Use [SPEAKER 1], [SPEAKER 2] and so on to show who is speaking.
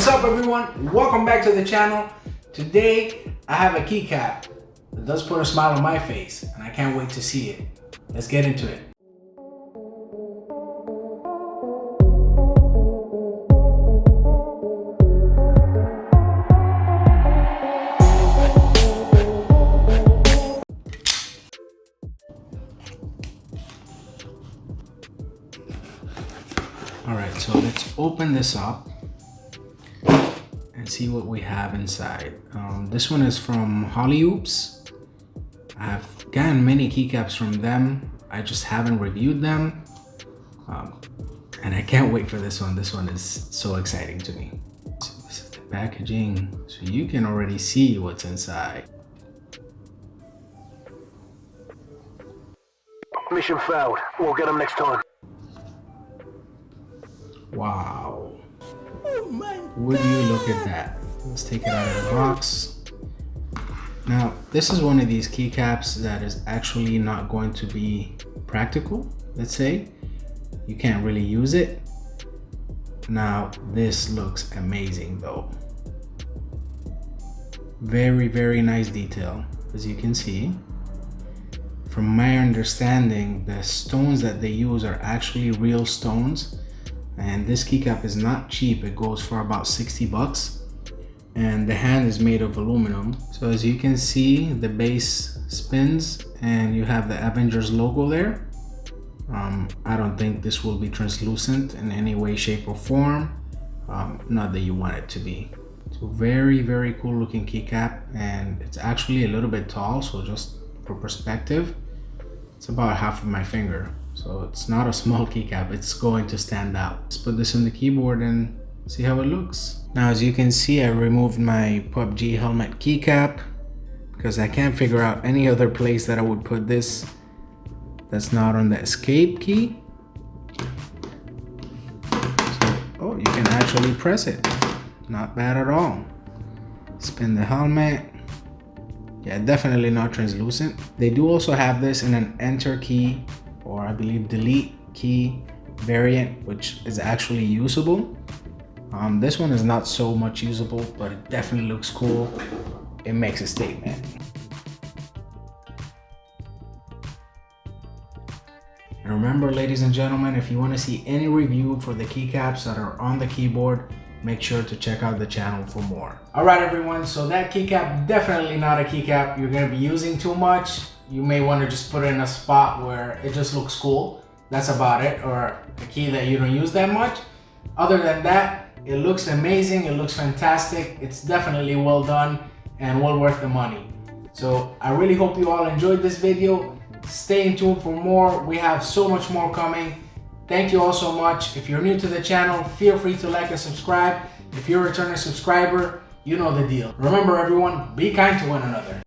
[SPEAKER 1] up everyone? Welcome back to the channel. Today I have a keycap that does put a smile on my face and I can't wait to see it. Let's get into it. Alright, so let's open this up and see what we have inside. This one is from Hollyops. I've gotten many keycaps from them. I just haven't reviewed them. And I can't wait for this one. This one is so exciting to me. So this is the packaging. So you can already see what's inside.
[SPEAKER 2] Mission failed. We'll get them next time.
[SPEAKER 1] Wow. Oh my God. Would you look at that? Let's take it out of the box. Now, this is one of these keycaps that is actually not going to be practical, let's say. You can't really use it. Now, this looks amazing though. Very, very nice detail, as you can see. From my understanding, the stones that they use are actually real stones. And this keycap is not cheap. It goes for about 60 bucks. And the hand is made of aluminum. So as you can see, the base spins and you have the Avengers logo there. I don't think this will be translucent in any way, shape or form. Not that you want it to be. So very, very cool looking keycap, and it's actually a little bit tall. So just for perspective, it's about half of my finger. So it's not a small keycap, it's going to stand out. Let's put this on the keyboard and see how it looks. Now, as you can see, I removed my PUBG helmet keycap because I can't figure out any other place that I would put this that's not on the escape key. So, oh, you can actually press it. Not bad at all. Spin the helmet. Yeah, definitely not translucent. They do also have this in an enter key, or I believe delete key variant, which is actually usable. This one is not so much usable, but it definitely looks cool. It makes a statement. And remember, ladies and gentlemen, if you want to see any review for the keycaps that are on the keyboard, make sure to check out the channel for more. All right, everyone, so that keycap, definitely not a keycap you're gonna be using too much. You may want to just put it in a spot where it just looks cool. That's about it, or a key that you don't use that much. Other than that, it looks amazing, it looks fantastic. It's definitely well done and well worth the money. So I really hope you all enjoyed this video. Stay tuned for more. We have so much more coming. Thank you all so much. If you're new to the channel, feel free to like and subscribe. If you're a returning subscriber, you know the deal. Remember everyone, be kind to one another.